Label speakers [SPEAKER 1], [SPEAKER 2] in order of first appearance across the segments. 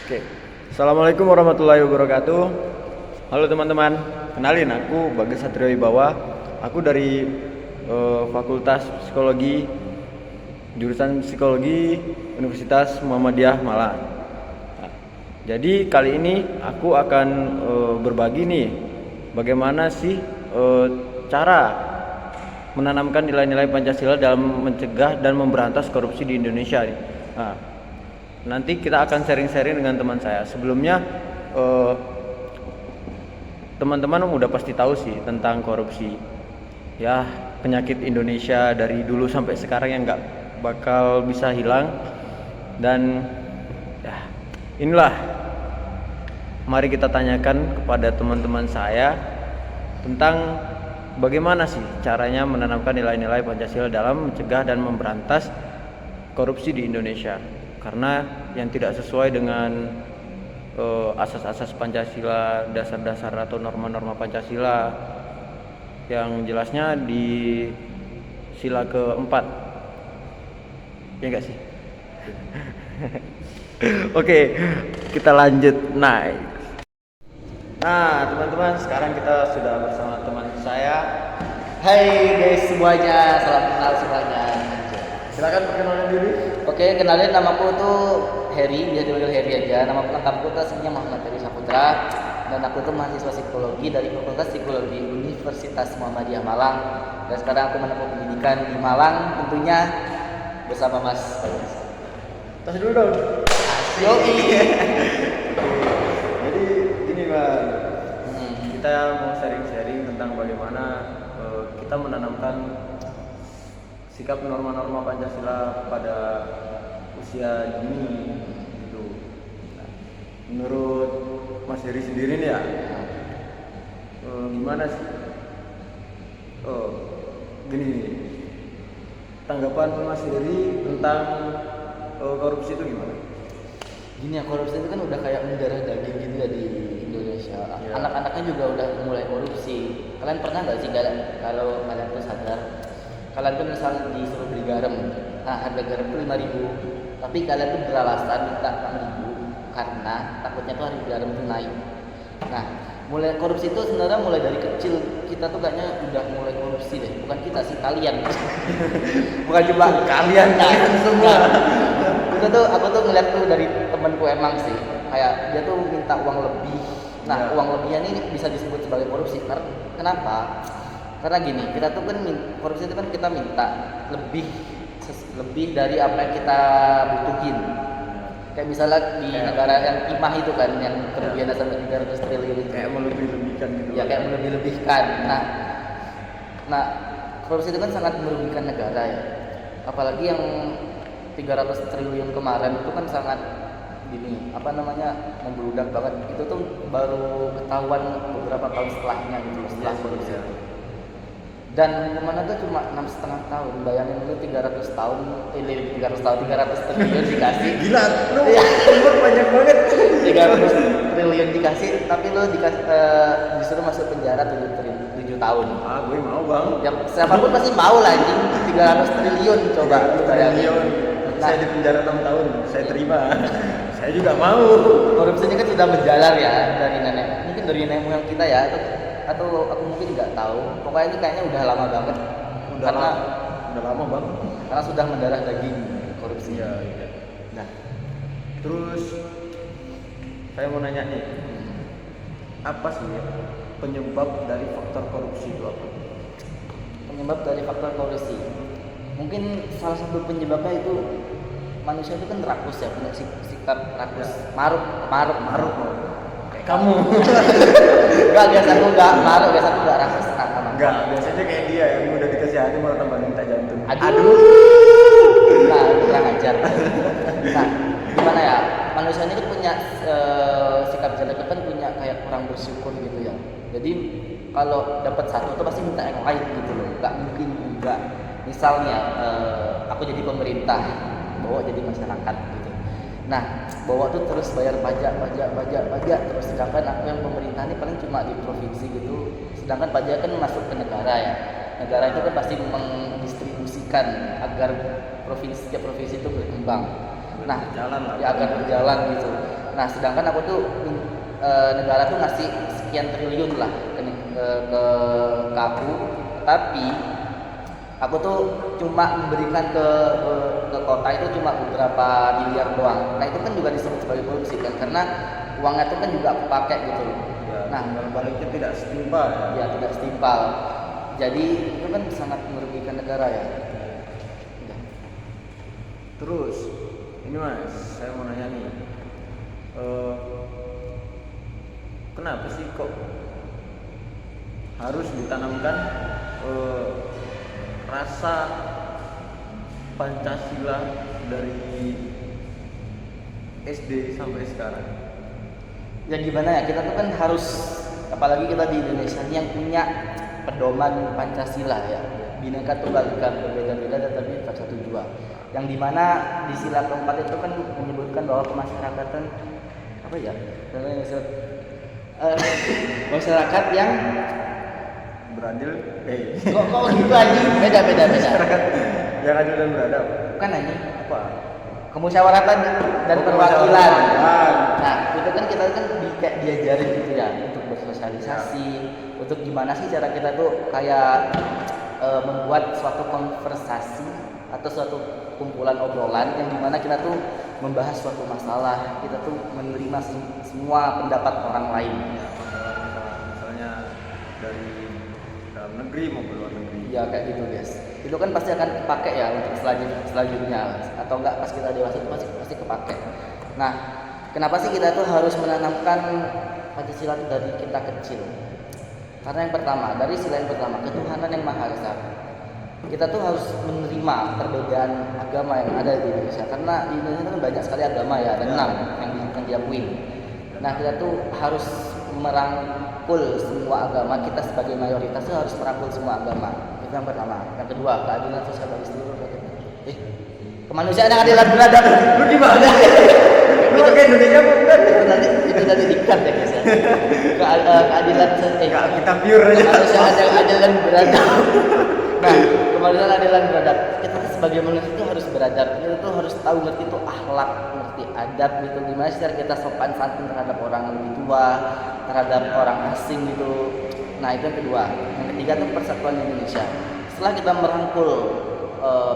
[SPEAKER 1] Oke. Assalamualaikum warahmatullahi wabarakatuh. Halo teman-teman, kenalin aku Bagas Satrio Wibawa. Aku dari Fakultas Psikologi, jurusan Psikologi Universitas Muhammadiyah Malang. Nah, jadi kali ini aku akan berbagi nih, bagaimana sih cara menanamkan nilai-nilai Pancasila dalam mencegah dan memberantas korupsi di Indonesia. Nah, nanti kita akan sharing-sharing dengan teman saya. Sebelumnya teman-teman udah pasti tahu sih tentang korupsi. Ya, penyakit Indonesia dari dulu sampai sekarang yang nggak bakal bisa hilang. Dan ya, inilah, mari kita tanyakan kepada teman-teman saya tentang bagaimana sih caranya menanamkan nilai-nilai Pancasila dalam mencegah dan memberantas korupsi di Indonesia. Karena yang tidak sesuai dengan asas-asas Pancasila, dasar-dasar atau norma-norma Pancasila, yang jelasnya di sila keempat, ya enggak sih? Oke, kita lanjut. Nah, teman-teman, sekarang kita sudah bersama teman saya.
[SPEAKER 2] Hai guys semuanya, salam kenal semuanya.
[SPEAKER 1] Silakan perkenalan diri.
[SPEAKER 2] Oke, kenalin namaku tuh Heri, bisa dipanggil Heri aja. Nama lengkapku tuh sebenarnya Muhammad Heri Saputra, dan aku tuh mahasiswa psikologi dari Fakultas Psikologi Universitas Muhammadiyah Malang. Dan sekarang aku menempuh pendidikan di Malang, tentunya bersama Mas.
[SPEAKER 1] Tas dulu dong.
[SPEAKER 2] Yoi.
[SPEAKER 1] Jadi gini Bang, kita mau sharing-sharing tentang bagaimana kita menanamkan sikap norma-norma Pancasila pada usia dini gitu. Nah, menurut Mas Heri sendiri nih ya, gimana sih? Gini, tanggapan Mas Heri tentang korupsi itu gimana?
[SPEAKER 2] Gini ya, korupsi itu kan udah kayak mendarah daging gitu ya di Indonesia.
[SPEAKER 1] Ya.
[SPEAKER 2] Anak-anaknya juga udah mulai korupsi. Kalian pernah nggak sih kalau kalian tuh sadar, kalian tuh misal disuruh beli garam, nah harga garam tuh 5.000, tapi kalian tuh beralasan minta 6.000 karena takutnya tuh harga garam tuh naik. Nah, mulai korupsi itu sebenarnya mulai dari kecil. Kita tuh kayaknya udah mulai korupsi deh, bukan kita sih, kalian.
[SPEAKER 1] Bukan cuma kalian semua.
[SPEAKER 2] Aku tuh ngeliat tuh dari temenku emang sih, kayak dia tuh minta uang lebih. Nah, uang lebihnya ini bisa disebut sebagai korupsi. Karena kenapa? Karena gini, kita tuh kan korupsi itu kan kita minta lebih dari apa yang kita butuhin. Kayak misalnya di negara yang imah itu kan, yang kerugiannya sampai 300 triliun itu.
[SPEAKER 1] Kayak melebih-lebihkan gitu.
[SPEAKER 2] Ya, kayak melebih-lebihkan. Nah, korupsi itu kan sangat merugikan negara ya. Apalagi yang 300 triliun kemarin itu kan sangat membludak banget. Itu tuh baru ketahuan beberapa tahun setelahnya gitu, setelah korupsi itu. Dan hukumannya tuh cuma 6,5 tahun. Bayangin dulu 300 triliun dikasih.
[SPEAKER 1] Gila, lu umur banyak banget.
[SPEAKER 2] 300 triliun dikasih, tapi lu disuruh masuk penjara 7 tahun.
[SPEAKER 1] Gue mau Bang.
[SPEAKER 2] Ya, siapapun pasti mau lah anjing. 300 triliun coba.
[SPEAKER 1] 300 triliun. Saya di penjara 6 tahun, saya terima. Saya juga mau.
[SPEAKER 2] Korupsinya kan sudah menjalar ya dari mungkin dari nenek moyang kita ya, atau aku mungkin nggak tahu. Pokoknya ini kayaknya udah lama banget.
[SPEAKER 1] Udah lama Bang.
[SPEAKER 2] Karena sudah mendarah daging korupsi.
[SPEAKER 1] Iya. Nah, terus saya mau nanya nih, apa sih penyebab dari faktor korupsi itu apa?
[SPEAKER 2] Penyebab dari faktor korupsi, mungkin salah satu penyebabnya itu manusia itu kan rakus ya, punya sikap rakus, maruk.
[SPEAKER 1] Kayak kamu.
[SPEAKER 2] Biasa aku nggak rakus.
[SPEAKER 1] Enggak, biasanya kayak dia yang udah dikasih hati malah tambah minta jantung.
[SPEAKER 2] Aduh. Nah, kurang ajar. Nah, gimana ya? Manusia ini kan punya sikap jelek, kan punya kayak kurang bersyukur gitu ya. Jadi kalau dapat satu tuh pasti minta yang lain gitu loh. Gak mungkin enggak. Misalnya aku jadi pemerintah, bawa jadi masyarakat gitu. Nah, bawa tuh terus bayar pajak terus, sedangkan aku yang pemerintah ini paling cuma di provinsi gitu. Sedangkan pajak kan masuk ke negara ya. Negara itu kan pasti mendistribusikan agar setiap provinsi itu berkembang. Nah,
[SPEAKER 1] berjalan lah.
[SPEAKER 2] ya agar berjalan gitu. Nah, sedangkan aku tuh negara tuh ngasih sekian triliun lah ke aku, tapi aku tuh cuma memberikan ke kota itu cuma beberapa miliar doang. Nah, itu kan juga disebut sebagai korupsi kan, karena uangnya itu kan juga aku pakai gitu loh.
[SPEAKER 1] Ya,
[SPEAKER 2] Nah,
[SPEAKER 1] baliknya tidak setimpal.
[SPEAKER 2] ya tidak setimpal. Jadi itu kan sangat merugikan negara ya. Udah.
[SPEAKER 1] Terus ini mas, saya mau nanya nih, kenapa sih kok harus ditanamkan rasa Pancasila dari SD sampai sekarang?
[SPEAKER 2] Ya gimana ya, kita tuh kan harus, apalagi kita di Indonesia ini yang punya pedoman Pancasila ya, Bhinneka Tunggal Ika, berbeda-beda tetapi bersatu jua, yang dimana di sila keempat itu kan menyebutkan bahwa kemasyarakatan apa ya, masyarakat yang
[SPEAKER 1] Beradil,
[SPEAKER 2] kok gitu aja, beda
[SPEAKER 1] yang adil dan beradab.
[SPEAKER 2] bukan aja
[SPEAKER 1] Apa?
[SPEAKER 2] kemusyawaratan dan
[SPEAKER 1] Oh,
[SPEAKER 2] perwakilan.
[SPEAKER 1] kemusyawaratan.
[SPEAKER 2] Nah, itu kan kita kan kayak diajarin gitu ya untuk bersosialisasi, untuk gimana sih cara kita tuh kayak membuat suatu konversasi atau suatu kumpulan obrolan yang dimana kita tuh membahas suatu masalah, kita tuh menerima semua pendapat orang lain.
[SPEAKER 1] Misalnya dari dalam negeri maupun luar negeri.
[SPEAKER 2] Ya kayak gitu guys. Itu kan pasti akan kepake ya untuk selanjutnya atau enggak pas kita dewasa itu pasti kepake. Nah, kenapa sih kita tuh harus menanamkan Pancasila itu dari kita kecil? Karena yang pertama, dari sila yang pertama, ketuhanan yang Maha Esa. Kita tuh harus menerima perbedaan agama yang ada di Indonesia. Karena di Indonesia kan banyak sekali agama ya, ada 6 yang diakui. Nah, kita tuh harus merangkul semua agama. Kita sebagai mayoritas tuh harus merangkul semua agama. Itu yang pertama. Yang kedua, keadilan sosial bagi seluruh rakyat. Kemanusiaan yang adil dan beradab.
[SPEAKER 1] Lu gimana? Lu ke Indonesia bukan?
[SPEAKER 2] Itu tadi dikat ya guys ya. Keadilan
[SPEAKER 1] Kita pure aja.
[SPEAKER 2] kemanusiaan yang adil dan beradab. Nah, kemanusiaan adil dan beradab. Kita tuh sebagai manusia itu harus beradab. Kita tuh harus tahu ngerti itu akhlak, ngerti adab gitu. Gimana sih cara kita sopan santun terhadap orang lebih tua, terhadap orang asing gitu. Nah, itu yang kedua. Yang ketiga tuh persatuan Indonesia. Setelah kita merangkul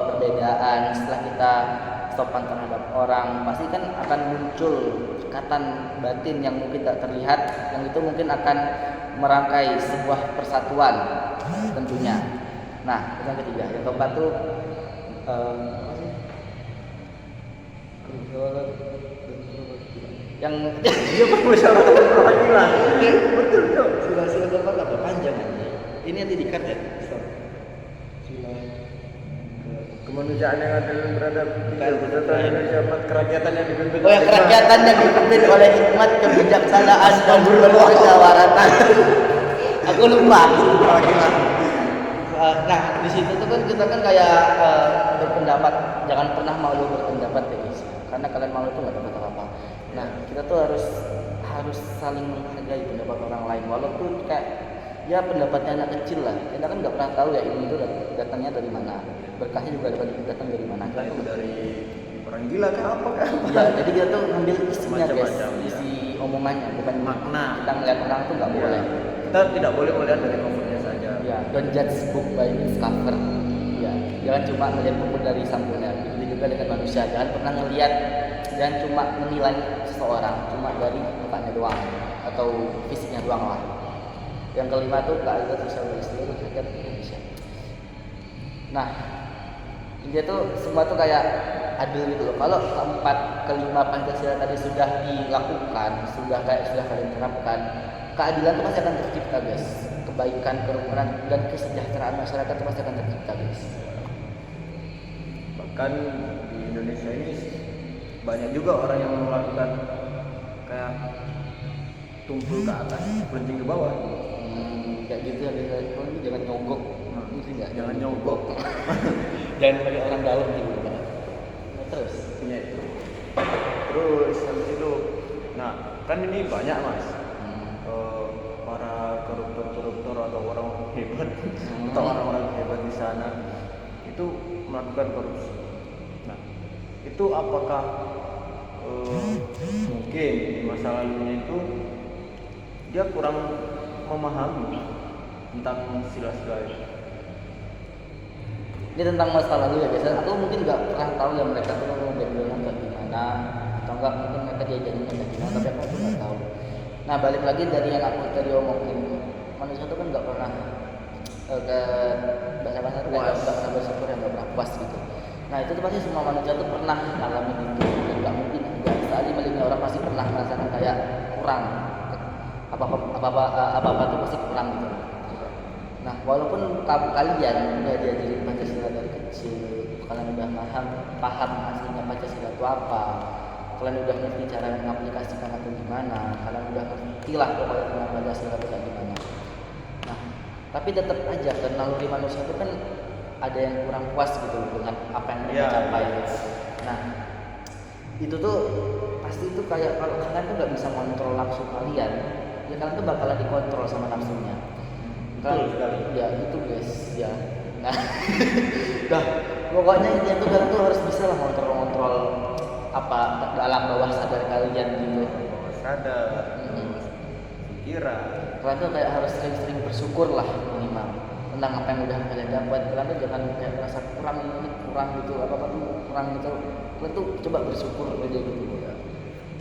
[SPEAKER 2] perbedaan, setelah kita sopan terhadap orang, pasti kan akan muncul ikatan batin yang mungkin tak terlihat, yang itu mungkin akan merangkai sebuah persatuan tentunya. Nah, itu yang ketiga. Yang keempat tuh yang
[SPEAKER 1] Dia permusyawaratan perwakilan. Betul tuh.
[SPEAKER 2] sila keempat apa panjang aja. Ini nanti dikat ya.
[SPEAKER 1] Kemanusiaan yang adil dan beradab. Persatuan Indonesia, kerakyatan yang dipimpin.
[SPEAKER 2] Oh ya, kerakyatan yang dipimpin oleh hikmat, kebijaksanaan dan bermusyawaratan. Aku lupa. Nah, di situ tuh kan kita kan kayak berpendapat, jangan pernah malu berpendapat ya guys. Karena kalian malu tuh nggak dapat apa-apa. Nah, kita tuh harus saling menghargai pendapat orang lain, walaupun kayak ya pendapatnya anak kecil lah. Kita kan nggak pernah tahu ya ilmu itu datangnya dari mana, berkahnya juga datang dari mana.
[SPEAKER 1] Kita itu dari orang gila kan apa kan?
[SPEAKER 2] Ya, jadi kita tuh ngambil isinya guys,
[SPEAKER 1] Macam-macam,
[SPEAKER 2] isi omongannya, bukan
[SPEAKER 1] Makna.
[SPEAKER 2] kita ngeliat orang tuh nggak boleh.
[SPEAKER 1] Kita tidak boleh melihat dari covernya saja.
[SPEAKER 2] Ya, don't judge book by its cover. Ya, jangan cuma melihat buku dari sampulnya. Begitu juga dengan manusia, jangan pernah jangan cuma menilai seseorang cuma dari mukanya doang atau fisiknya doang lah. Yang kelima tuh keadilan sosial bagi seluruh rakyat Indonesia. Nah, dia tuh semua tuh kayak adil gitu loh. Kalau kelima Pancasila tadi sudah dilakukan, sudah kalian terapkan, keadilan itu pasti akan tercipta guys. Kebaikan, kerukunan dan kesejahteraan masyarakat itu pasti akan tercipta guys.
[SPEAKER 1] Bahkan di Indonesia ini banyak juga orang yang melakukan kayak tumpul ke atas, pelanting ke bawah.
[SPEAKER 2] Kayak gitu ya, kalau ini jangan nyogok. Mungkin nggak?
[SPEAKER 1] Jangan nyogok.
[SPEAKER 2] Jangan pakai orang dalam gitu. Nah, terus
[SPEAKER 1] Punya itu. Terus habis itu, nah kan ini banyak mas. Para koruptor atau orang hebat atau orang-orang hebat di sana itu melakukan korupsi. Nah, itu apakah mungkin di masa lalunya itu dia kurang memahami tentang sila-sila itu.
[SPEAKER 2] Ini tentang masa lalu ya guys. Aku mungkin nggak pernah tahu ya mereka tuh backgroundnya kayak gimana, atau enggak mungkin mereka diajarin kayak gimana, tapi aku tuh nggak tahu. Nah balik lagi dari yang aku tadi omongin, manusia tuh kan nggak pernah ke bahasa tuh kayak nggak pernah bersyukur, yang nggak pernah puas gitu. Nah itu tuh pasti semua manusia tuh pernah ngalamin itu. Nggak mungkin nggak sekali melihatnya orang pasti pernah merasakan kayak kurang apa-apa tuh pasti kurang gitu. Nah, walaupun kalian udah diajarin Pancasila dari kecil, kalian udah paham aslinya Pancasila itu apa, kalian udah ngerti cara mengaplikasikan atau gimana, kalian udah ngerti lah pokoknya tentang Pancasila itu kayak gimana. Nah, tapi tetap aja kan naluri manusia itu kan ada yang kurang puas gitu dengan apa yang mereka capai. Nah, itu tuh pasti itu kayak kalau kalian tuh nggak bisa kontrol nafsu kalian, ya kalian tuh bakalan dikontrol sama nafsunya. Kan ya itu guys ya. Nah dah pokoknya intinya tuh kalian tuh harus bisa lah ngontrol apa alam bawah sadar kalian gitu.
[SPEAKER 1] Sadar pikiran
[SPEAKER 2] kalian tuh kayak harus sering-sering bersyukur lah minimal tentang apa yang udah kalian dapat. Kalian tuh jangan kayak merasa kurang gitu, apa tuh kurang gitu. Kalian tuh coba bersyukur aja gitu ya.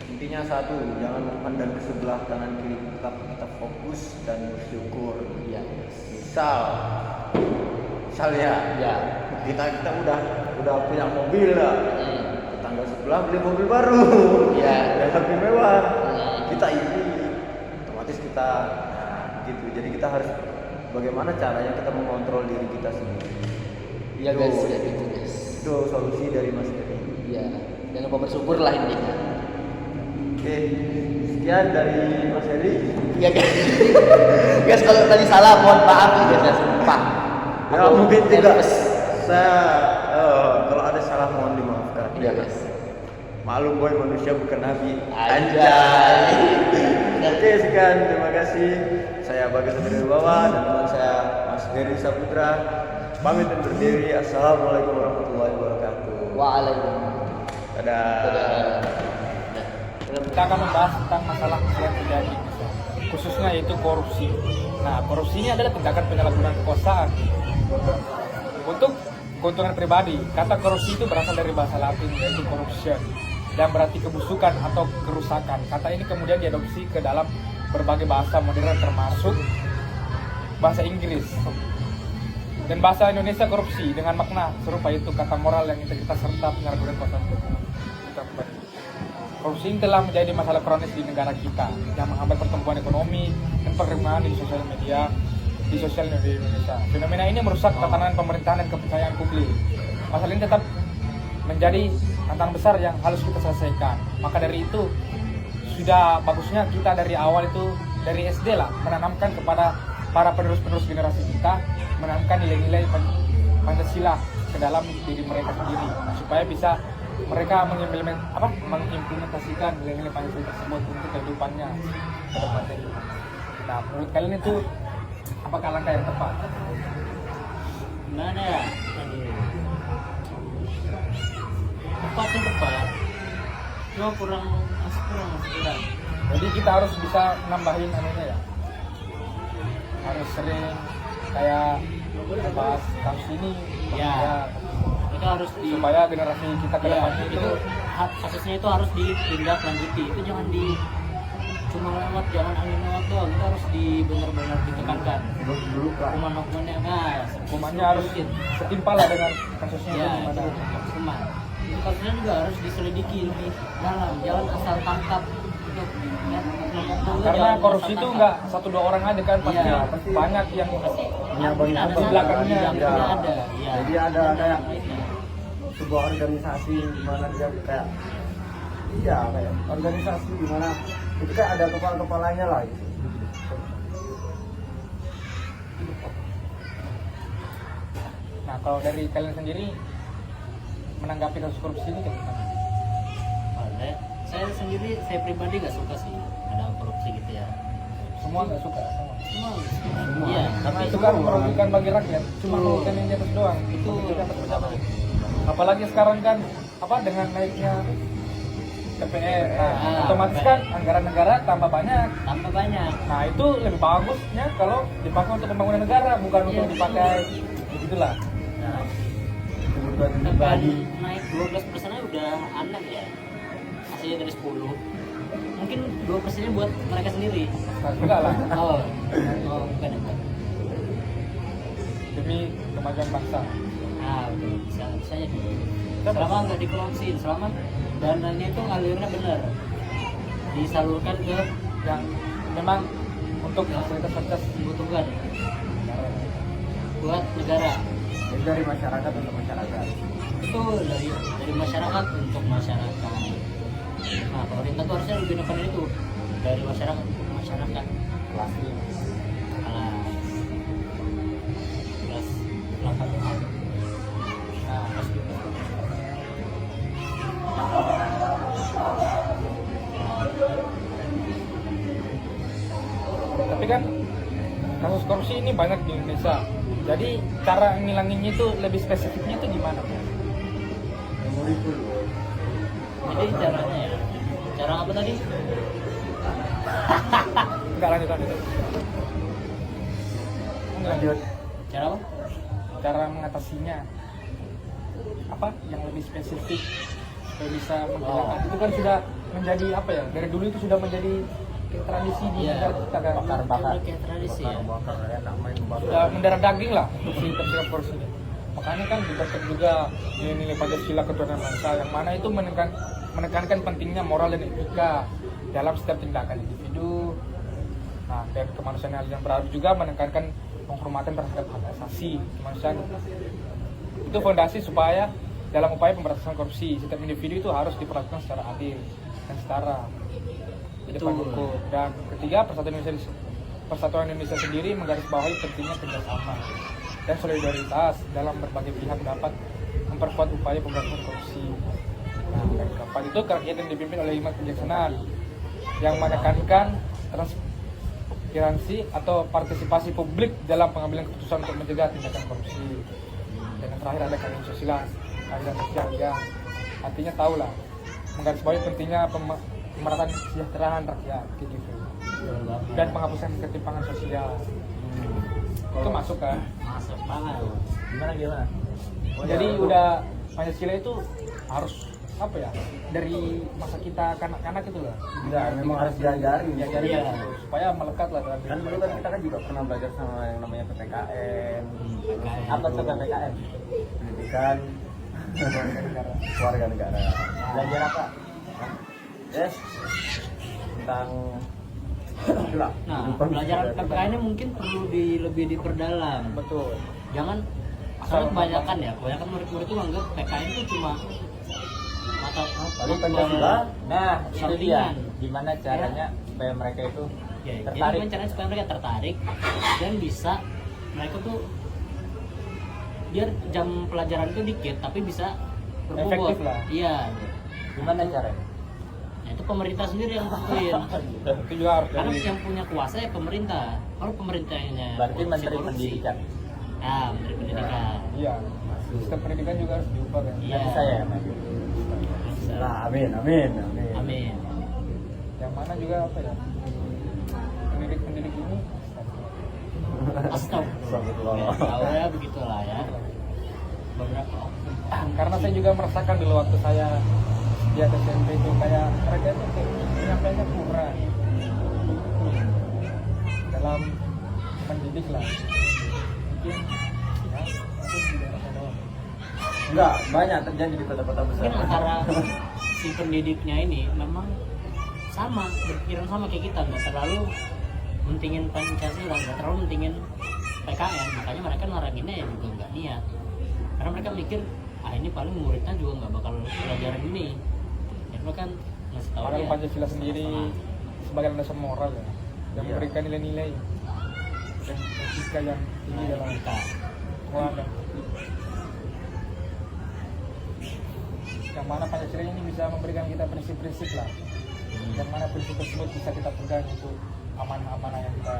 [SPEAKER 1] Intinya satu, jangan memandang ke sebelah kanan kiri, kita fokus dan bersyukur.
[SPEAKER 2] Iya.
[SPEAKER 1] Misalnya ya kita udah punya mobil lah. Tetangga sebelah beli mobil baru. Iya. Yang lebih mewah. Kita iri, otomatis kita gitu. Jadi kita harus bagaimana caranya kita mengontrol diri kita sendiri.
[SPEAKER 2] Iya guys, ya gitu guys.
[SPEAKER 1] Itu solusi dari Mas Eri.
[SPEAKER 2] Iya. Jangan lupa bersyukur lah intinya.
[SPEAKER 1] Oke, sekian dari Mas Eri.
[SPEAKER 2] Iya guys. Guys kalau tadi salah mohon maaf ya guys, sumpah.
[SPEAKER 1] Ya mungkin juga saya kalau ada salah mohon dimaafkan.
[SPEAKER 2] Iya guys.
[SPEAKER 1] Maklum boy, manusia bukan nabi.
[SPEAKER 2] Anjay.
[SPEAKER 1] Oke, sekian, terima kasih. Saya Bagas dari bawah dan teman saya Mas Heri Saputra. Pamit dan berdiri. Assalamualaikum warahmatullahi wabarakatuh.
[SPEAKER 2] Waalaikumsalam.
[SPEAKER 1] Dadah.
[SPEAKER 3] Kita akan membahas tentang masalah yang terjadi, khususnya yaitu korupsi. Nah, korupsi ini adalah tindakan penyalahgunaan kekuasaan untuk keuntungan pribadi. Kata korupsi itu berasal dari bahasa Latin yaitu corruption, dan berarti kebusukan atau kerusakan. Kata ini kemudian diadopsi ke dalam berbagai bahasa modern termasuk bahasa Inggris dan bahasa Indonesia. Korupsi dengan makna serupa yaitu kata moral yang integritas serta penyalahgunaan kekuasaan. Korupsi ini telah menjadi masalah kronis di negara kita yang menghambat pertumbuhan ekonomi dan perkembangan di sosial media di Indonesia. Fenomena ini merusak tatanan pemerintahan dan kepercayaan publik. Masalah ini tetap menjadi tantangan besar yang harus kita selesaikan. Maka dari itu sudah bagusnya kita dari awal itu dari SD lah menanamkan kepada para penerus generasi kita, menanamkan nilai-nilai Pancasila ke dalam diri mereka sendiri supaya bisa mereka mengimplementasikan nilai-nilai Pancasila tersebut untuk kehidupannya ke depannya. Nah, menurut kalian itu apakah langkah yang tepat?
[SPEAKER 4] Gimana ya? Tepat. Cuma kurang.
[SPEAKER 3] Jadi kita harus bisa nambahin anunya ya. Harus sering kayak bahas kasus ini
[SPEAKER 4] Ya. Itu harus
[SPEAKER 3] supaya generasi kita ke depannya
[SPEAKER 4] itu kasusnya itu harus ditindaklanjuti. Itu jangan cuma lewat jangan angin lewat doang. Itu harus benar-benar ditekankan. Hukumannya
[SPEAKER 3] hukumannya harus setimpal lah dengan kasusnya
[SPEAKER 4] ya,
[SPEAKER 3] itu gimana.
[SPEAKER 4] Hukuman. Itu kasusnya juga harus diselidiki lebih dalam. Jangan asal tangkap.
[SPEAKER 3] Karena korupsi itu nggak 1-2 orang aja kan, pasti banyak yang
[SPEAKER 4] di
[SPEAKER 3] belakangnya.
[SPEAKER 4] ada. Ya.
[SPEAKER 5] Jadi ada kayak sebuah organisasi di mana dia kayak organisasi di mana itu kayak ada kepala-kepalanya lah gitu.
[SPEAKER 3] Nah, kalau dari kalian sendiri menanggapi kasus korupsi ini gimana?
[SPEAKER 4] Saya pribadi nggak suka sih ada korupsi gitu ya.
[SPEAKER 3] Semua nggak suka.
[SPEAKER 4] Semua. Iya.
[SPEAKER 3] Karena itu kan merugikan bagi rakyat. Cuma merugikan yang di atas doang.
[SPEAKER 4] Itu
[SPEAKER 3] apalagi sekarang kan dengan naiknya TPR. Nah,
[SPEAKER 4] Ah,
[SPEAKER 3] otomatis
[SPEAKER 4] TPR.
[SPEAKER 3] kan anggaran negara tambah banyak.
[SPEAKER 4] tambah banyak.
[SPEAKER 3] Nah, itu lebih bagusnya kalau dipakai untuk pembangunan negara, bukan
[SPEAKER 4] Iya,
[SPEAKER 3] untuk dipakai begitulah.
[SPEAKER 4] Nah,
[SPEAKER 5] Kebutuhan
[SPEAKER 4] TPR
[SPEAKER 5] pribadi.
[SPEAKER 4] naik 12% aja udah aneh ya. Hasilnya dari 10. Mungkin 2%-nya buat mereka sendiri.
[SPEAKER 3] Nah, enggak lah,
[SPEAKER 4] Oh, bukan ya, bukan.
[SPEAKER 3] demi kemajuan bangsa.
[SPEAKER 4] Nah, bisa jadi. Selama nggak dikorupsi, selama dananya itu ngalirnya benar, disalurkan ke
[SPEAKER 3] Yang memang untuk fasilitas-fasilitas
[SPEAKER 4] dibutuhkan buat negara.
[SPEAKER 5] Jadi dari masyarakat untuk masyarakat.
[SPEAKER 4] Itu dari masyarakat untuk masyarakat. Nah, pemerintah tuh harusnya lebih nekan itu dari masyarakat untuk masyarakat.
[SPEAKER 5] Kelas ini.
[SPEAKER 4] Kelas 8A. Nah, kelas 12.
[SPEAKER 3] tapi kan kasus korupsi ini banyak di Indonesia. Jadi cara ngilanginnya itu lebih spesifiknya itu gimana?
[SPEAKER 5] Memori full.
[SPEAKER 4] Jadi caranya ya, cara apa tadi?
[SPEAKER 3] Enggak, lanjut.
[SPEAKER 5] Lanjut.
[SPEAKER 4] Cara apa?
[SPEAKER 3] Cara mengatasinya apa yang lebih spesifik supaya bisa menghilangkan itu kan sudah menjadi apa ya, dari dulu itu sudah menjadi tradisi di
[SPEAKER 4] Iya.
[SPEAKER 3] negara kita kan.
[SPEAKER 5] Bakar-bakar.
[SPEAKER 4] Udah kayak tradisi ya.
[SPEAKER 5] Bakar ya, namanya bakar.
[SPEAKER 3] Sudah mendarah daging lah untuk si tersirat korupsi ini. Makanya kan dibentuk juga nilai Pancasila ketuhanan bangsa yang mana itu menekankan pentingnya moral dan etika dalam setiap tindakan individu. Nah, dan kemanusiaan yang berarti juga menekankan penghormatan terhadap hak asasi kemanusiaan. Itu fondasi supaya dalam upaya pemberantasan korupsi setiap individu itu harus diperlakukan secara adil dan setara di depan
[SPEAKER 4] Betul.
[SPEAKER 3] hukum. Dan ketiga, Persatuan Indonesia sendiri menggarisbawahi pentingnya kerjasama dan solidaritas dalam berbagai pihak dapat memperkuat upaya pemberantasan korupsi. Nah, dan keempat itu kerakyatan yang dipimpin oleh lima kebijaksanaan yang menekankan transparansi atau partisipasi publik dalam pengambilan keputusan untuk mencegah tindakan korupsi. Dan yang terakhir ada keadilan sosial, keadilan sosial yang artinya tahulah menggarisbawahi pentingnya pemerataan kesejahteraan rakyat kayak gitu. Dan penghapusan ketimpangan sosial. Itu masuk kan?
[SPEAKER 4] Masuk banget.
[SPEAKER 5] Gimana?
[SPEAKER 3] Jadi udah Pancasila itu harus apa ya, dari masa kita kanak-kanak itu lah.
[SPEAKER 5] Enggak, memang harus diajari.
[SPEAKER 3] Diajari
[SPEAKER 4] Iya.
[SPEAKER 3] gitu, supaya melekat lah dalam
[SPEAKER 5] Kan dulu kan kita kan juga pernah belajar sama yang namanya PPKN. Apa tuh PPKN? Pendidikan warga negara. Belajar apa? Yes. Tentang itulah.
[SPEAKER 4] Nah,
[SPEAKER 5] kehidupan
[SPEAKER 4] pelajaran
[SPEAKER 5] sebagai-
[SPEAKER 4] PPKN ini mungkin perlu lebih diperdalam.
[SPEAKER 3] betul.
[SPEAKER 4] Jangan asal kebanyakan murid-murid itu anggap PKN itu cuma mata
[SPEAKER 5] Paling Pancasila.
[SPEAKER 6] Nah, itu dia.
[SPEAKER 4] Sampingan.
[SPEAKER 6] Gimana caranya supaya mereka itu
[SPEAKER 4] Ya, jadi
[SPEAKER 6] tertarik?
[SPEAKER 4] gimana caranya supaya mereka tertarik dan bisa mereka tuh biar jam pelajaran itu dikit tapi bisa berbobot.
[SPEAKER 3] Efektif lah.
[SPEAKER 4] Iya.
[SPEAKER 6] Gimana caranya?
[SPEAKER 4] Nah, itu pemerintah sendiri yang tentuin.
[SPEAKER 3] Itu juga harus
[SPEAKER 4] Karena
[SPEAKER 3] dari
[SPEAKER 4] yang punya kuasa ya pemerintah. Kalau pemerintahnya
[SPEAKER 6] Berarti
[SPEAKER 4] korupsi,
[SPEAKER 6] Menteri
[SPEAKER 4] korupsi.
[SPEAKER 6] Pendidikan.
[SPEAKER 4] Nah, Menteri Pendidikan.
[SPEAKER 3] iya. Sistem pendidikan juga harus diubah kan.
[SPEAKER 4] Iya.
[SPEAKER 6] Bisa ya, Mas?
[SPEAKER 4] Bisa.
[SPEAKER 5] Nah, amin.
[SPEAKER 4] Amin.
[SPEAKER 3] Yang mana juga apa ya? Pendidik ini
[SPEAKER 4] Astagfirullah. Ya, begitulah ya. Beberapa
[SPEAKER 3] karena saya juga merasakan dulu waktu saya di atas SMP itu kayak mereka itu kayak penyampaiannya kurang dalam mendidik lah. Mungkin ya itu di daerah saya doang.
[SPEAKER 5] Enggak, banyak terjadi di kota-kota besar.
[SPEAKER 4] mungkin antara si pendidiknya ini memang sama, berpikiran sama kayak kita, nggak terlalu mentingin Pancasila, nggak terlalu mentingin PKN, makanya mereka naraginnya ya juga nggak niat, karena mereka mikir ini paling muridnya juga nggak bakal pelajaran ini, ya mereka kan ngasih tahu
[SPEAKER 3] Padahal
[SPEAKER 4] dia
[SPEAKER 3] Pancasila sendiri sebagai landasan moral ya, yang
[SPEAKER 5] Iya.
[SPEAKER 3] memberikan nilai-nilai dan etika yang tinggi dalam
[SPEAKER 4] kita.
[SPEAKER 3] moral dan yang mana Pancasila ini bisa memberikan kita prinsip-prinsip lah, yang mana prinsip tersebut bisa kita pegang untuk amanah-amanah yang kita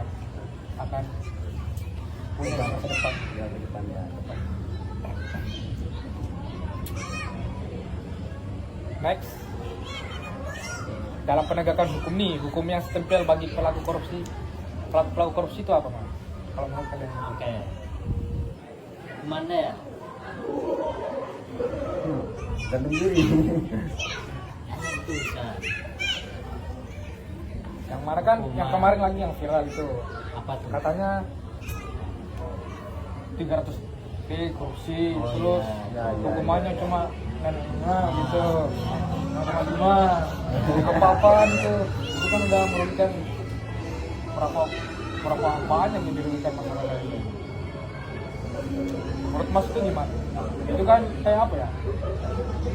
[SPEAKER 3] akan punya di masa depan.
[SPEAKER 5] Ya, ke depannya.
[SPEAKER 3] Next, dalam penegakan hukum nih, hukum yang setempel bagi pelaku korupsi itu apa, Mas? Kalau menurut kalian?
[SPEAKER 4] Oke. Gimana ya?
[SPEAKER 5] Gantung diri.
[SPEAKER 4] Itu bisa.
[SPEAKER 3] Yang mana kan, yang kemarin lagi yang viral itu,
[SPEAKER 4] Apa tuh?
[SPEAKER 3] katanya 300 T korupsi,
[SPEAKER 4] Oh,
[SPEAKER 3] terus
[SPEAKER 5] iya.
[SPEAKER 3] hukumannya cuma neneknya gitu, 0,5 apa-apaan itu kan udah merugikan berapa apaan yang dirugikan masyarakat ini. Menurut Mas itu gimana? Itu kan kayak apa ya?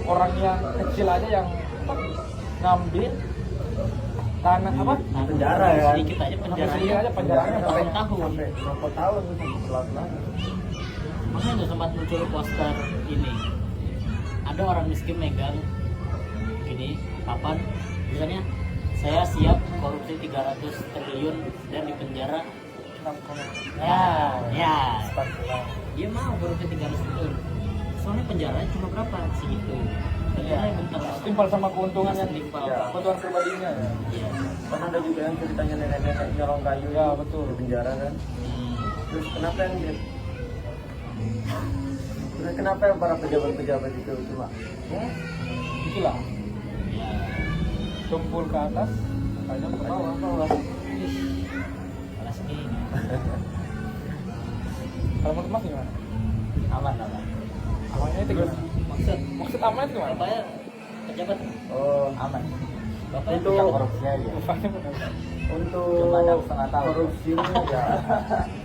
[SPEAKER 3] Orang yang kecil aja yang ngambil tanah apa?
[SPEAKER 5] Penjara ya.
[SPEAKER 4] Sedikit aja
[SPEAKER 3] Sedikit aja penjaranya
[SPEAKER 4] berapa tahun.
[SPEAKER 5] Sampai berapa tahun itu pelan-pelan.
[SPEAKER 4] Makanya tuh sempat muncul poster ini. Ada orang miskin megang gini papan, misalnya saya siap korupsi 300 triliun dan dipenjara. Ya. Dia mau korupsi 300 triliun. Soalnya penjaranya cuma berapa? Segitu. Penjara yang bentar.
[SPEAKER 3] Timpal sama keuntungan yang
[SPEAKER 4] Timpal.
[SPEAKER 3] keuntungan pribadinya ya.
[SPEAKER 4] Iya.
[SPEAKER 5] Kan ada juga yang ceritanya nenek-nenek nyolong kayu
[SPEAKER 3] Ya betul.
[SPEAKER 5] di penjara kan. Terus kenapa yang kenapa yang para pejabat-pejabat itu cuma
[SPEAKER 3] Itulah
[SPEAKER 4] Ya.
[SPEAKER 3] tumpul ke atas, tajam ke bawah.
[SPEAKER 4] Alas ini.
[SPEAKER 3] Kalau menurut Mas gimana?
[SPEAKER 6] Aman.
[SPEAKER 3] Amannya itu gimana? Maksud aman itu gimana?
[SPEAKER 4] Bapaknya pejabat.
[SPEAKER 5] oh
[SPEAKER 6] Aman.
[SPEAKER 4] Bapaknya
[SPEAKER 5] Untuk-
[SPEAKER 4] pejabat.
[SPEAKER 6] Korupsi aja.
[SPEAKER 3] Rupanya benar.
[SPEAKER 5] untuk
[SPEAKER 6] Cuma 6,5 tahun.
[SPEAKER 5] korupsi ini ya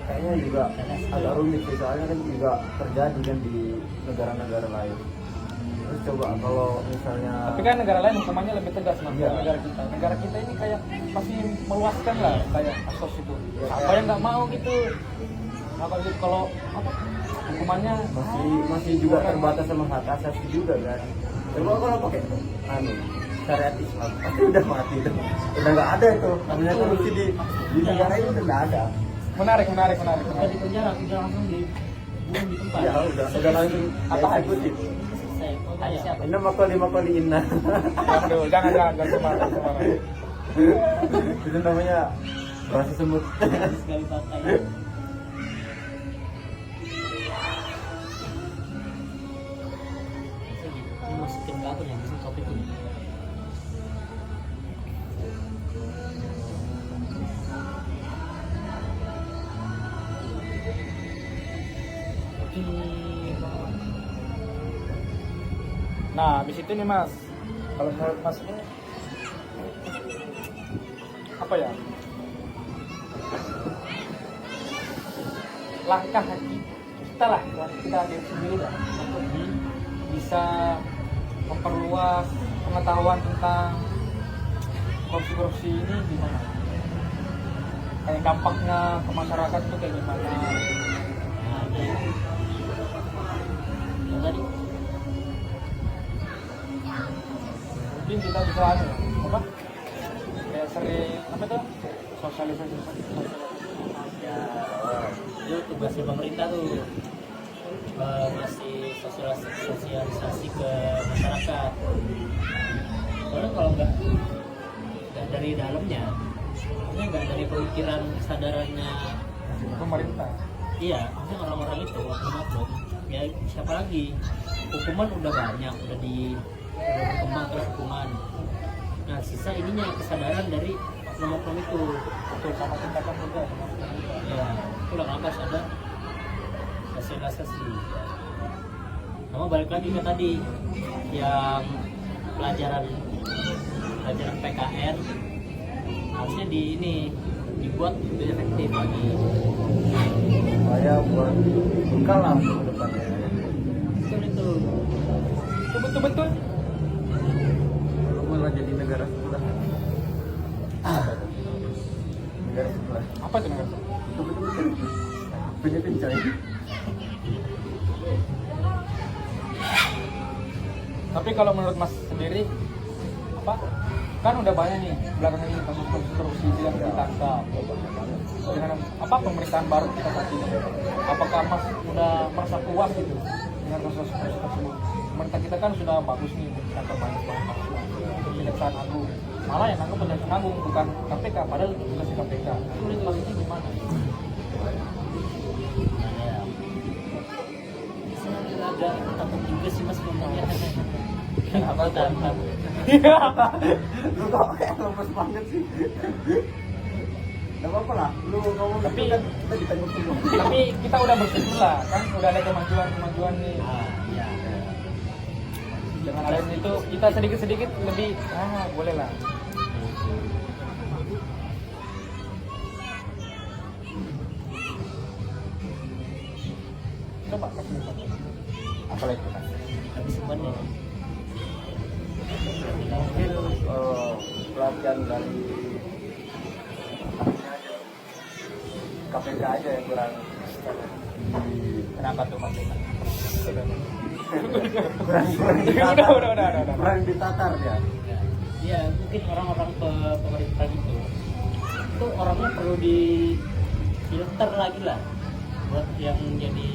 [SPEAKER 5] kayaknya juga agak rumit sih, soalnya kan juga terjadi kan di negara-negara lain. Terus coba kalau misalnya
[SPEAKER 3] Tapi kan negara lain hukumannya lebih tegas Mas,
[SPEAKER 5] Iya.
[SPEAKER 3] dari negara kita. Negara kita ini kayak masih meluaskan lah kayak kasus itu.
[SPEAKER 5] Ya,
[SPEAKER 3] Apa yang nggak mau gitu? Apa gitu kalau apa? Hukumannya
[SPEAKER 5] masih juga terbatas sama hak asasi juga kan. Coba kalau pakai syariat Islam pasti udah mati itu, udah nggak ada itu namanya korupsi di negara ini udah nggak ada.
[SPEAKER 3] menarik.
[SPEAKER 4] Bukan di penjara, udah langsung dibunuh di tempat.
[SPEAKER 5] Ya udah langsung
[SPEAKER 3] Apa
[SPEAKER 5] eksekutif.
[SPEAKER 4] Selesai. Tanya siapa?
[SPEAKER 5] Ini makoli inna.
[SPEAKER 3] Aduh, jangan semangat.
[SPEAKER 5] Itu namanya bahasa semut.
[SPEAKER 4] Sekali pakai. Ini masukin ke akun yang bisa topik ini.
[SPEAKER 3] Nah, habis itu nih Mas, kalau menurut Mas ini apa ya? Langkah kita lah, kita diri sendiri lah untuk bisa memperluas pengetahuan tentang korupsi ini gimana? Kayak dampaknya ke masyarakat itu kayak gimana?
[SPEAKER 4] Nah, ini. Yang tadi.
[SPEAKER 3] Mungkin kita bisa apa? Kayak sering apa tuh? Sosialisasi.
[SPEAKER 4] Ya, itu tugasnya pemerintah tuh ngasih sosialisasi ke masyarakat. Soalnya kalau nggak dari dalamnya, maksudnya nggak dari pemikiran kesadarannya,
[SPEAKER 3] Pemerintah.
[SPEAKER 4] iya, maksudnya orang-orang itu oknum-oknum, ya siapa lagi? Hukuman udah banyak, udah berkembang terus hukuman. Nah, sisa ininya kesadaran dari oknum-oknum itu.
[SPEAKER 3] Betul, sama tindakan juga.
[SPEAKER 4] Ya, itulah kenapa harus ada sosialisasi. Sama balik lagi ke tadi yang pelajaran PKN harusnya dibuat lebih efektif lagi.
[SPEAKER 5] Saya buat bekal lah untuk depannya.
[SPEAKER 4] Betul itu.
[SPEAKER 3] Betul.
[SPEAKER 5] Kalau malah jadi negara sebelah. Negara sebelah.
[SPEAKER 3] Apa itu negara?
[SPEAKER 5] Betul. Punya pencari.
[SPEAKER 3] Tapi kalau menurut Mas sendiri apa? Kan udah banyak nih belakangan ini kasus-kasus korupsi yang ditangkap. Dengan apa pemerintahan baru kita saat ini? Apakah Mas udah merasa puas gitu dengan kasus-kasus tersebut? Pemerintah kita kan sudah bagus nih, menangkap banyak kasus. Kejaksaan Agung malah yang nangkep Jaksa Agung bukan KPK, padahal tugasnya KPK. Itu maksudnya gimana?
[SPEAKER 4] Ya. Saya agak takut juga sih mas ngomongnya.
[SPEAKER 3] Kenapa?
[SPEAKER 4] Tantang.
[SPEAKER 5] Lu kok kayak lemes banget sih. Gak apa-apa lah, lu ngomong
[SPEAKER 3] Tapi-
[SPEAKER 5] gitu kan kita ditengok semua.
[SPEAKER 3] Tapi kita udah bersyukur lah, kan udah ada kemajuan nih.
[SPEAKER 4] Ya.
[SPEAKER 3] Dengan adanya itu kita sedikit-sedikit lebih boleh lah. Coba kasih lihat. Apa lagi kita?
[SPEAKER 4] Habis semuanya.
[SPEAKER 5] Mungkin pelatihan dari KPK aja yang kurang
[SPEAKER 3] Kenapa tuh KPK? Udah.
[SPEAKER 5] kurang ditatar ya.
[SPEAKER 4] Ya mungkin orang-orang pemerintah gitu itu orangnya perlu di filter lagi lah buat yang jadi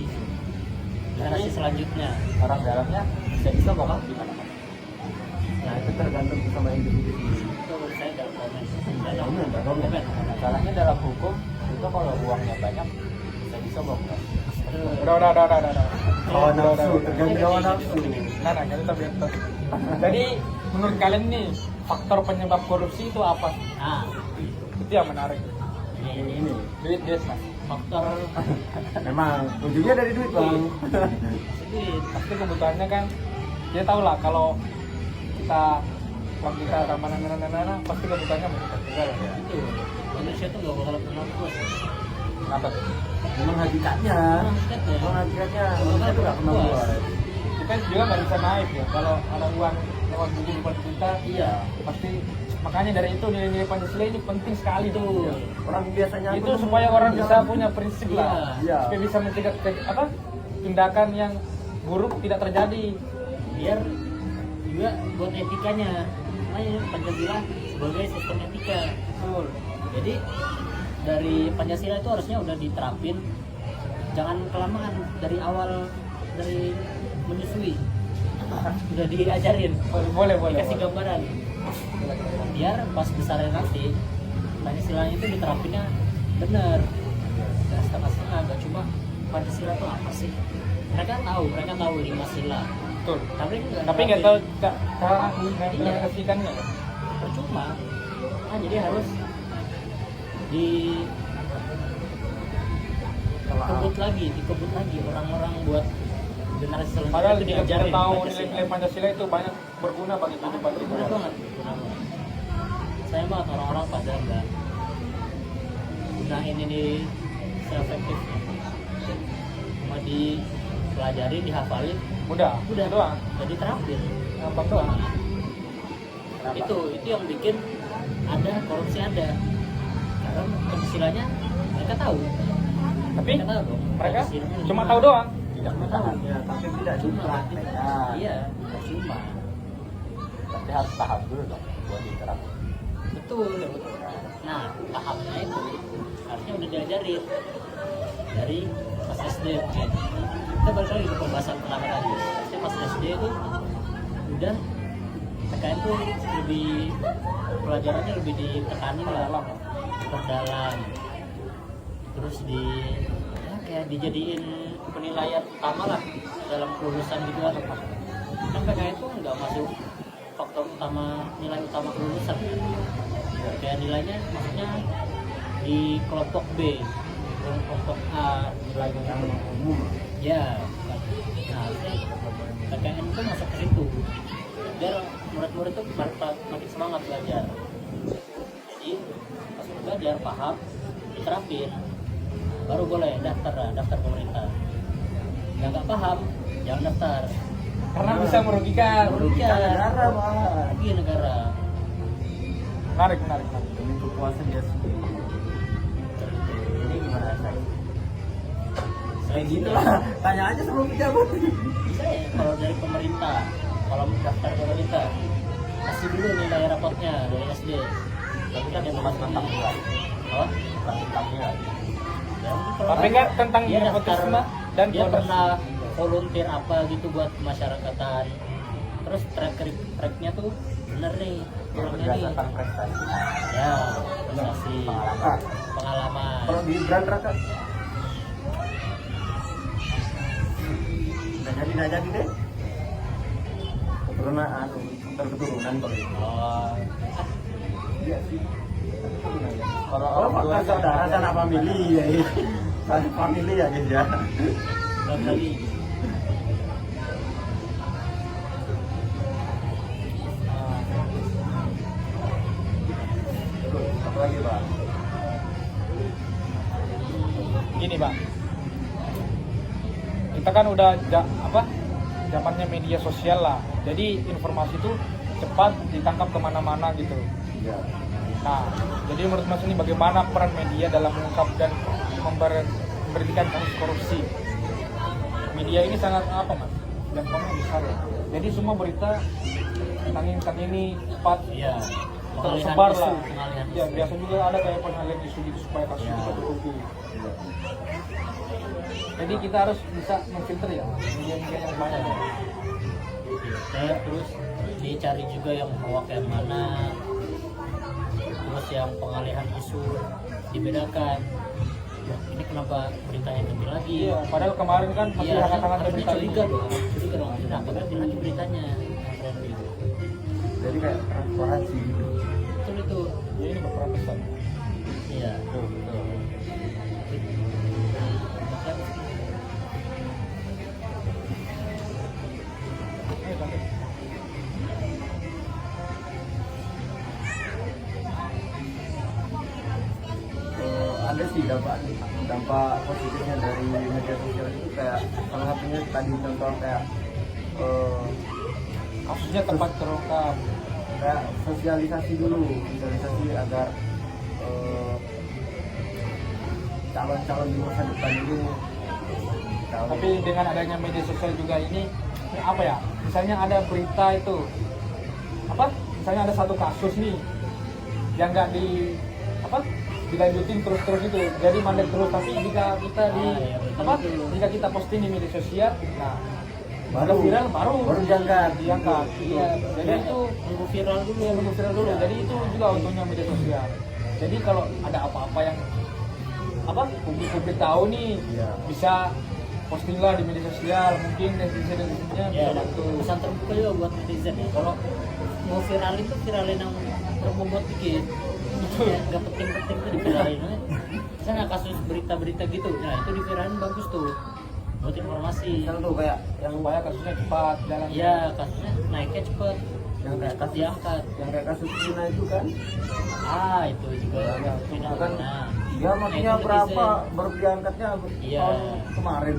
[SPEAKER 4] generasi selanjutnya.
[SPEAKER 3] Orang dalamnya bisa bakal gimana?
[SPEAKER 5] Nah itu tergantung sama individu.
[SPEAKER 4] Itu menurut saya dalam komen.
[SPEAKER 5] Komen.
[SPEAKER 3] Masalahnya dalam hukum itu kalau uangnya banyak bisa bokap. Udah.
[SPEAKER 5] Hawa nafsu, tergantung hawa nafsu.
[SPEAKER 3] Nah, kita biar tahu. Jadi menurut kalian nih faktor penyebab korupsi itu apa?
[SPEAKER 4] Nah
[SPEAKER 3] Itu yang menarik.
[SPEAKER 4] ini
[SPEAKER 3] Duit mas.
[SPEAKER 4] faktor
[SPEAKER 5] Memang ujungnya dari duit bang.
[SPEAKER 4] sedikit.
[SPEAKER 3] Pasti kebutuhannya kan dia tahu lah kalau uang kita mana pasti kebutuhannya meningkat juga lah.
[SPEAKER 4] Itu manusia tuh gak bakal pernah puas.
[SPEAKER 3] Kenapa tuh?
[SPEAKER 5] Memang hakikatnya. Memang hakikatnya manusia itu nggak pernah puas.
[SPEAKER 3] Kita juga nggak bisa naik ya kalau ada uang lewat buku kita.
[SPEAKER 4] Iya.
[SPEAKER 3] Pasti makanya dari itu nilai-nilai Pancasila ini penting sekali
[SPEAKER 4] Itu
[SPEAKER 3] tuh.
[SPEAKER 5] Orang biasanya
[SPEAKER 3] Itu supaya orang bisa punya prinsip lah,
[SPEAKER 5] Iya.
[SPEAKER 3] supaya bisa mencegah tindakan yang buruk tidak terjadi.
[SPEAKER 4] biar juga buat etikanya. Makanya Pancasila sebagai sistem etika.
[SPEAKER 3] Betul.
[SPEAKER 4] Jadi dari Pancasila itu harusnya udah diterapin, jangan kelamaan dari awal, dari menyusui udah diajarin,
[SPEAKER 3] Boleh.
[SPEAKER 4] dikasih gambaran biar pas besarnya nanti Pancasila itu diterapinnya bener, gak setengah-setengah, gak cuma Pancasila itu apa sih. Mereka tahu 5 sila,
[SPEAKER 3] Betul.
[SPEAKER 4] tapi
[SPEAKER 3] Tapi nggak tahu cara mengimplementasikannya.
[SPEAKER 4] percuma. Nah, jadi harus dikebut lagi orang-orang buat generasi selanjutnya
[SPEAKER 3] Padahal
[SPEAKER 4] itu
[SPEAKER 3] kita
[SPEAKER 4] diajarin
[SPEAKER 3] tahu
[SPEAKER 4] Pancasila.
[SPEAKER 3] nilai-nilai Pancasila itu banyak berguna bagi kehidupan kita.
[SPEAKER 4] Bener banget. Saya banget orang-orang pada nggak gunain ini se-efektifnya. Cuma dipelajari, dihafalin,
[SPEAKER 3] Udah doang.
[SPEAKER 4] jadi terapin.
[SPEAKER 3] Gampang doang.
[SPEAKER 4] Itu yang bikin ada korupsi ada. Karena Pancasilanya mereka tahu.
[SPEAKER 3] Tapi
[SPEAKER 4] Mereka tahu dong.
[SPEAKER 3] mereka
[SPEAKER 4] Pancasilanya
[SPEAKER 3] cuma
[SPEAKER 4] gimana.
[SPEAKER 3] tahu doang.
[SPEAKER 4] Tidak tahu.
[SPEAKER 5] Ya, tapi tidak dipraktekkan.
[SPEAKER 4] Iya, cuma.
[SPEAKER 3] Tapi harus paham dulu dong buat diterapkan.
[SPEAKER 4] Betul. Nah, pahamnya itu harusnya udah diajarin dari pas SD. Kita balik lagi ke pembahasan pertama tadi. Harusnya pas SD itu udah PKN tuh lebih pelajarannya lebih ditekanin lah, diperdalam, terus kayak dijadiin penilaian utama lah dalam kelulusan gitu kan. Kan PKN tuh nggak masuk faktor utama, nilai utama kelulusan. Kayak nilainya maksudnya di kelompok B, kelompok A
[SPEAKER 5] Nilainya yang umum.
[SPEAKER 4] ya. Nah harusnya PKN itu masuk ke situ biar murid-murid itu makin semangat belajar. Jadi pas belajar paham, diterapin, baru boleh daftar pemerintah. Yang nggak paham jangan daftar,
[SPEAKER 3] Karena bisa merugikan.
[SPEAKER 4] merugikan
[SPEAKER 5] Negara malah.
[SPEAKER 4] negara.
[SPEAKER 3] Menarik.
[SPEAKER 5] Demi kepuasan dia sendiri. Ini gimana saya? Kayak gitu lah. Tanya aja sama pejabat.
[SPEAKER 4] Bisa ya kalau dari pemerintah, kalau daftar pemerintah kasih dulu nilai rapotnya dari SD. Tapi kan yang mas tentang nilai, oh tentang nilai.
[SPEAKER 3] Tapi kan tentang
[SPEAKER 4] dia
[SPEAKER 3] nepotisme
[SPEAKER 4] daftar
[SPEAKER 3] dan
[SPEAKER 4] dia
[SPEAKER 3] bonus.
[SPEAKER 4] pernah volunteer apa gitu buat masyarakatan. Terus tracknya tuh bener nih,
[SPEAKER 5] Dia berdasarkan prestasi.
[SPEAKER 4] Ya, prestasi,
[SPEAKER 5] Pengalaman.
[SPEAKER 4] pengalaman.
[SPEAKER 5] Kalau di brand Raka nggak jadi deh. Keturunan keturunan kalau itu.
[SPEAKER 4] Oh,
[SPEAKER 5] Iya sih. Kalau faktor saudara sana family ya. Sana family ya guys ya.
[SPEAKER 4] berapa kali?
[SPEAKER 5] Terus apa lagi Pak?
[SPEAKER 3] Gini Bang, kita kan udah zamannya media sosial lah, jadi informasi itu cepat ditangkap kemana-mana gitu.
[SPEAKER 5] Ya.
[SPEAKER 3] Nah, jadi menurut Mas ini bagaimana peran media dalam mengungkap dan memberhentikan kasus korupsi? Media ini sangat apa Mas? Dampaknya besar ya. Jadi semua berita tentang ini cepat
[SPEAKER 4] Iya.
[SPEAKER 3] tersebar
[SPEAKER 4] isu,
[SPEAKER 3] lah.
[SPEAKER 4] pengalihan
[SPEAKER 3] Ya,
[SPEAKER 4] isu.
[SPEAKER 3] biasa juga ada kayak pengalihan isu gitu supaya kasus
[SPEAKER 4] Ya.
[SPEAKER 3] itu tertutupi. Jadi kita harus bisa memfilter ya media-media yang mana.
[SPEAKER 4] Terus dicari juga yang hoax yang mana, terus yang pengalihan isu dibedakan. Wah, ini kenapa beritanya ganti lagi?
[SPEAKER 3] Iya, padahal kemarin kan masih
[SPEAKER 4] Iya,
[SPEAKER 3] hangat-hangat
[SPEAKER 4] harusnya
[SPEAKER 3] berita ini.
[SPEAKER 4] curiga dong, kenapa ganti lagi beritanya?
[SPEAKER 5] Jadi kayak transparansi gitu.
[SPEAKER 4] Betul itu.
[SPEAKER 3] Ya ini berperan besar.
[SPEAKER 4] Iya.
[SPEAKER 3] Ayo, Tante.
[SPEAKER 5] Ada sih dampak positifnya dari media sosial itu kayak salah satunya tadi contoh kayak
[SPEAKER 3] Kasusnya tepat terungkap.
[SPEAKER 5] kayak sosialisasi agar calon-calon di masa depan ini tahu.
[SPEAKER 3] Tapi dengan adanya media sosial juga ini apa ya? Misalnya ada berita itu misalnya ada satu kasus nih yang nggak dilanjutin terus itu, jadi mandek terus. Tapi jika kita jika kita posting di media sosial, nah
[SPEAKER 5] Baru
[SPEAKER 3] viral baru
[SPEAKER 5] diangkat.
[SPEAKER 3] Iya, jadi itu
[SPEAKER 4] Nunggu viral dulu.
[SPEAKER 3] nunggu viral dulu. Jadi itu juga untungnya media sosial. Jadi kalau ada apa-apa yang publik tahu nih,
[SPEAKER 5] Iya.
[SPEAKER 3] bisa posting lah di media sosial, mungkin netizennya bisa
[SPEAKER 4] Ya,
[SPEAKER 3] bantu.
[SPEAKER 4] pesan terbuka juga buat netizen ya. Kalau mau viralin tuh viralin yang berbobot dikit. Ya, nggak penting-penting tuh diviralin. Misalnya kasus berita-berita gitu, nah itu diviralin bagus tuh. Buat informasi.
[SPEAKER 5] Misal tuh kayak yang
[SPEAKER 3] Supaya kasusnya cepat jalan.
[SPEAKER 4] Iya, kasusnya naiknya cepet.
[SPEAKER 5] yang kayak
[SPEAKER 4] Cepat
[SPEAKER 5] kasus
[SPEAKER 4] diangkat.
[SPEAKER 5] yang kayak kasus Cina itu kan
[SPEAKER 4] Itu juga
[SPEAKER 5] Ya,
[SPEAKER 4] final.
[SPEAKER 5] itu kan
[SPEAKER 4] Nah,
[SPEAKER 5] dia maksudnya
[SPEAKER 4] itu
[SPEAKER 5] berapa
[SPEAKER 4] netizen.
[SPEAKER 5] baru diangkatnya
[SPEAKER 4] Iya.
[SPEAKER 5] tahun kemarin.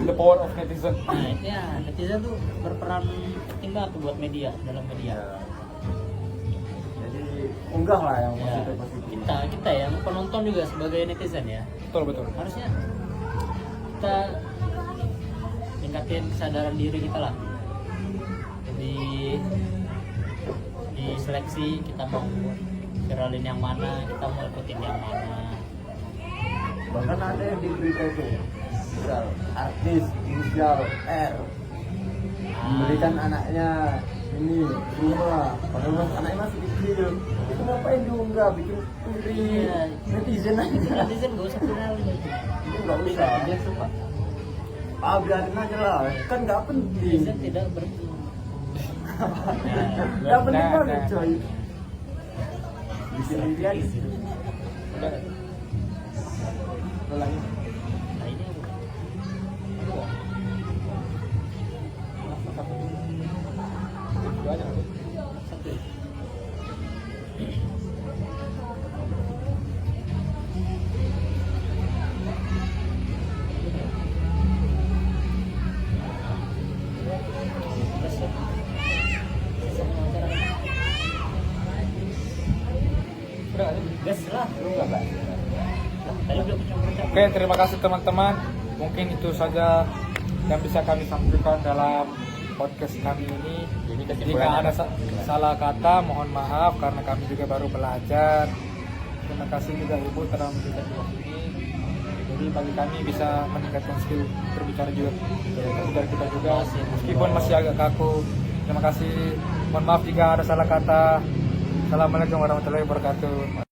[SPEAKER 3] The power of netizen.
[SPEAKER 4] Nah, itu ya netizen tuh berperan penting banget tuh buat media dalam media.
[SPEAKER 5] Ya. Jadi unggah lah yang
[SPEAKER 4] Ya,
[SPEAKER 5] positif.
[SPEAKER 4] kita yang penonton juga sebagai netizen ya,
[SPEAKER 3] Betul.
[SPEAKER 4] harusnya kita tingkatin kesadaran diri kita lah, di seleksi kita mau viralin yang mana, kita mau ikutin yang mana.
[SPEAKER 5] Bahkan ada yang di berita itu misal artis inisial R memberikan anaknya ini rumah padahal anaknya masih kecil, itu ngapain diunggah bikin iri
[SPEAKER 4] Iya.
[SPEAKER 5] netizen aja.
[SPEAKER 4] Netizen gak usah viralin itu.
[SPEAKER 5] Itu nggak usah
[SPEAKER 4] Netizen suka.
[SPEAKER 5] biarin aja lah, kan nggak penting.
[SPEAKER 4] Netizen tidak berguna.
[SPEAKER 5] Nggak penting
[SPEAKER 3] Nah,
[SPEAKER 5] banget
[SPEAKER 3] nah.
[SPEAKER 5] coy, bikin iri aja.
[SPEAKER 3] Udah. Udah lagi.
[SPEAKER 4] Nah, ini
[SPEAKER 3] Itu aja.
[SPEAKER 4] satu. Terus ya. Sisa wawancara.
[SPEAKER 3] Udah nggak sih?
[SPEAKER 4] Gas lah.
[SPEAKER 3] Udah nggak?
[SPEAKER 4] Tadi udah kucampur-campur.
[SPEAKER 3] Oke, terima kasih teman-teman. Mungkin itu saja yang bisa kami sampaikan dalam podcast kami ini. Jika ada salah kata, mohon maaf karena kami juga baru belajar. Terima kasih juga Ibu telah memberikan kelas ini. Jadi bagi kami bisa meningkatkan skill berbicara juga dari kita juga, meskipun masih agak kaku. Terima kasih. Mohon maaf jika ada salah kata. Assalamualaikum warahmatullahi wabarakatuh.